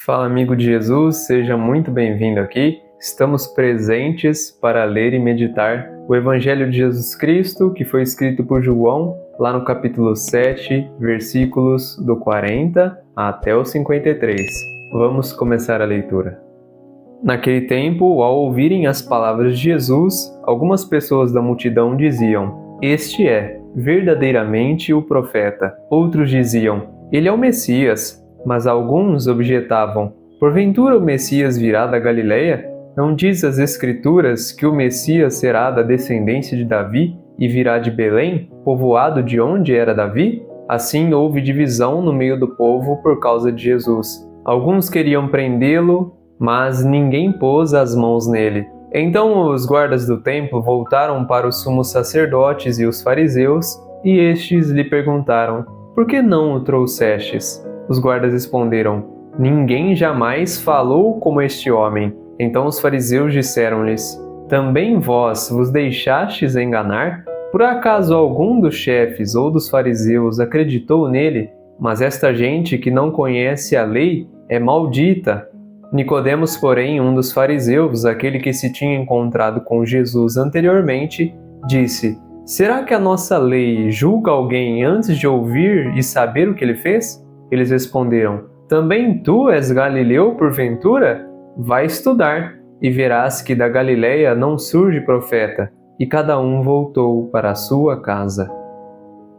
Fala, amigo de Jesus, seja muito bem-vindo aqui. Estamos presentes para ler e meditar o Evangelho de Jesus Cristo, que foi escrito por João, lá no capítulo 7, versículos do 40 até o 53. Vamos começar a leitura. Naquele tempo, ao ouvirem as palavras de Jesus, algumas pessoas da multidão diziam: "Este é verdadeiramente o profeta." Outros diziam: "Ele é o Messias." Mas alguns objetavam: "Porventura o Messias virá da Galileia? Não diz as Escrituras que o Messias será da descendência de Davi e virá de Belém, povoado de onde era Davi?" Assim houve divisão no meio do povo por causa de Jesus. Alguns queriam prendê-lo, mas ninguém pôs as mãos nele. Então os guardas do templo voltaram para os sumos sacerdotes e os fariseus, e estes lhe perguntaram: "Por que não o trouxestes?" Os guardas responderam: "Ninguém jamais falou como este homem." Então os fariseus disseram-lhes: "Também vós vos deixastes enganar? Por acaso algum dos chefes ou dos fariseus acreditou nele? Mas esta gente que não conhece a lei é maldita." Nicodemos, porém, um dos fariseus, aquele que se tinha encontrado com Jesus anteriormente, disse: "Será que a nossa lei julga alguém antes de ouvir e saber o que ele fez?" Eles responderam: "Também tu és galileu, porventura? Vai estudar, e verás que da Galileia não surge profeta." E cada um voltou para a sua casa.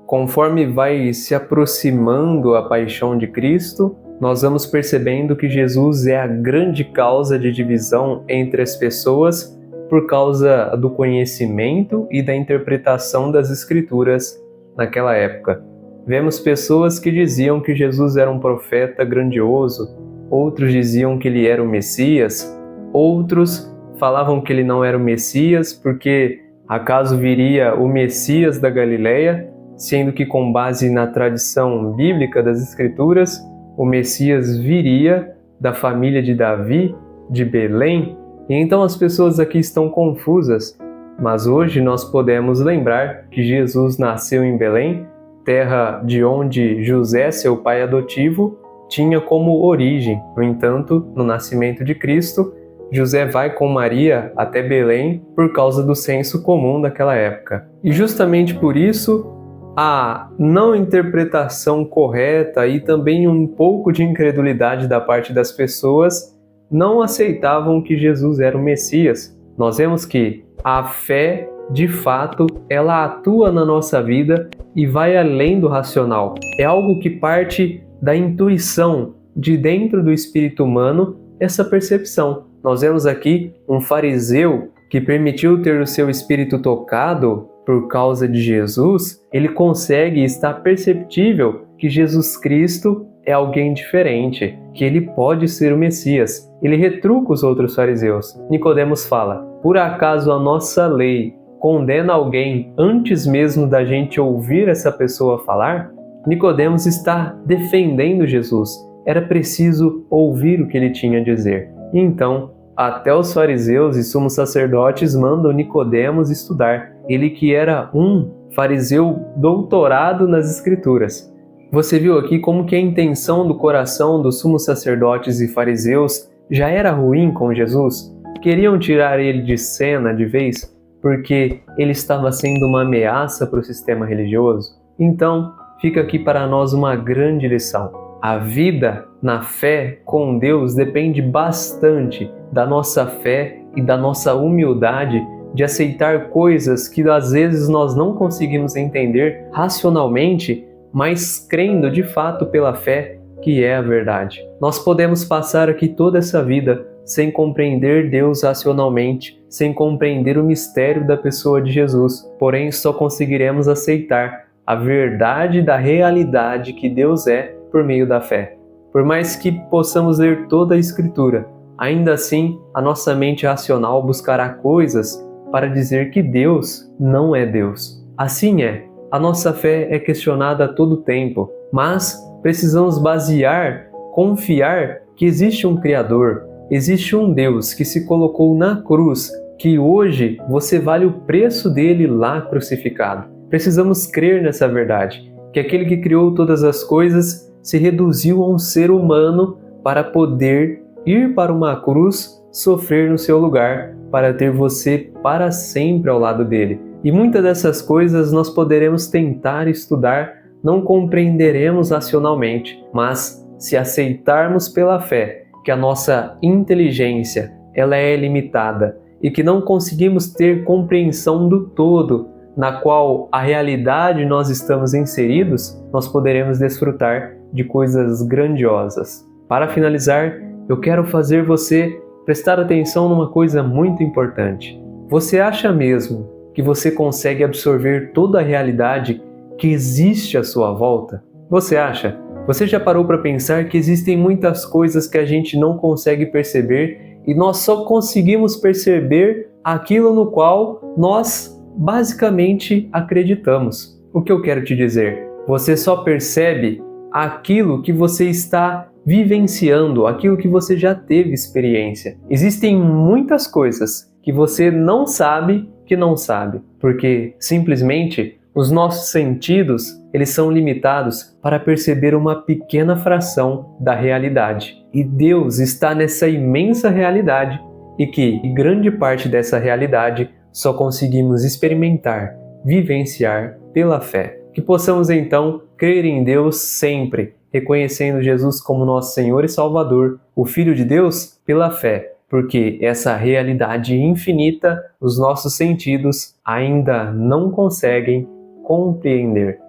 Conforme vai se aproximando a paixão de Cristo, nós vamos percebendo que Jesus é a grande causa de divisão entre as pessoas por causa do conhecimento e da interpretação das Escrituras naquela época. Vemos pessoas que diziam que Jesus era um profeta grandioso, outros diziam que ele era o Messias, outros falavam que ele não era o Messias porque acaso viria o Messias da Galileia, sendo que, com base na tradição bíblica das Escrituras, o Messias viria da família de Davi, de Belém. E então as pessoas aqui estão confusas, mas hoje nós podemos lembrar que Jesus nasceu em Belém, terra de onde José, seu pai adotivo, tinha como origem. No entanto, no nascimento de Cristo, José vai com Maria até Belém por causa do senso comum daquela época. E justamente por isso, a não interpretação correta e também um pouco de incredulidade da parte das pessoas não aceitavam que Jesus era o Messias. Nós vemos que a fé, de fato, ela atua na nossa vida e vai além do racional. É algo que parte da intuição, de dentro do espírito humano, essa percepção. Nós vemos aqui um fariseu que permitiu ter o seu espírito tocado por causa de Jesus, ele consegue estar perceptível que Jesus Cristo é alguém diferente, que ele pode ser o Messias. Ele retruca os outros fariseus. Nicodemos fala: "Por acaso a nossa lei condena alguém antes mesmo da gente ouvir essa pessoa falar?" Nicodemos está defendendo Jesus. Era preciso ouvir o que ele tinha a dizer. E então, até os fariseus e sumos sacerdotes mandam Nicodemos estudar. Ele que era um fariseu doutorado nas Escrituras. Você viu aqui como que a intenção do coração dos sumos sacerdotes e fariseus já era ruim com Jesus? Queriam tirar ele de cena de vez porque ele estava sendo uma ameaça para o sistema religioso? Então, fica aqui para nós uma grande lição. A vida na fé com Deus depende bastante da nossa fé e da nossa humildade de aceitar coisas que às vezes nós não conseguimos entender racionalmente, mas crendo de fato pela fé que é a verdade. Nós podemos passar aqui toda essa vida sem compreender Deus racionalmente, sem compreender o mistério da pessoa de Jesus, porém só conseguiremos aceitar a verdade da realidade que Deus é por meio da fé. Por mais que possamos ler toda a Escritura, ainda assim a nossa mente racional buscará coisas para dizer que Deus não é Deus. Assim é, a nossa fé é questionada a todo tempo, mas precisamos basear, confiar que existe um Criador, existe um Deus que se colocou na cruz, que hoje você vale o preço dele lá crucificado. Precisamos crer nessa verdade, que aquele que criou todas as coisas se reduziu a um ser humano para poder ir para uma cruz, sofrer no seu lugar, para ter você para sempre ao lado dele. E muitas dessas coisas nós poderemos tentar estudar, não compreenderemos racionalmente, mas se aceitarmos pela fé que a nossa inteligência ela é limitada e que não conseguimos ter compreensão do todo na qual a realidade nós estamos inseridos, nós poderemos desfrutar de coisas grandiosas. Para finalizar, eu quero fazer você prestar atenção numa coisa muito importante. Você acha mesmo que você consegue absorver toda a realidade que existe à sua volta? Você acha? Você já parou para pensar que existem muitas coisas que a gente não consegue perceber e nós só conseguimos perceber aquilo no qual nós basicamente acreditamos? O que eu quero te dizer? Você só percebe aquilo que você está vivenciando, aquilo que você já teve experiência. Existem muitas coisas que você não sabe que não sabe, porque simplesmente os nossos sentidos, eles são limitados para perceber uma pequena fração da realidade. E Deus está nessa imensa realidade e que grande parte dessa realidade só conseguimos experimentar, vivenciar pela fé. Que possamos então crer em Deus sempre, reconhecendo Jesus como nosso Senhor e Salvador, o Filho de Deus, pela fé, porque essa realidade infinita os nossos sentidos ainda não conseguem compreender.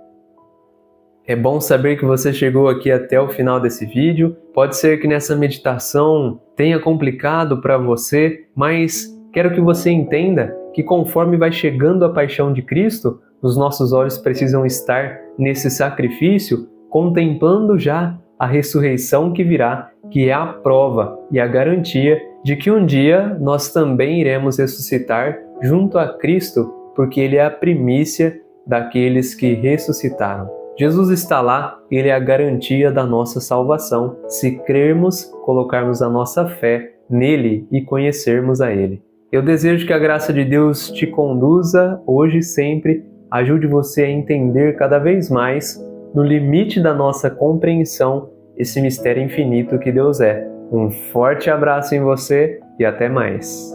É bom saber que você chegou aqui até o final desse vídeo. Pode ser que nessa meditação tenha complicado para você, mas quero que você entenda que conforme vai chegando a paixão de Cristo, os nossos olhos precisam estar nesse sacrifício, contemplando já a ressurreição que virá, que é a prova e a garantia de que um dia nós também iremos ressuscitar junto a Cristo, porque Ele é a primícia daqueles que ressuscitaram. Jesus está lá, Ele é a garantia da nossa salvação, se crermos, colocarmos a nossa fé nele e conhecermos a Ele. Eu desejo que a graça de Deus te conduza hoje e sempre, ajude você a entender cada vez mais, no limite da nossa compreensão, esse mistério infinito que Deus é. Um forte abraço em você e até mais.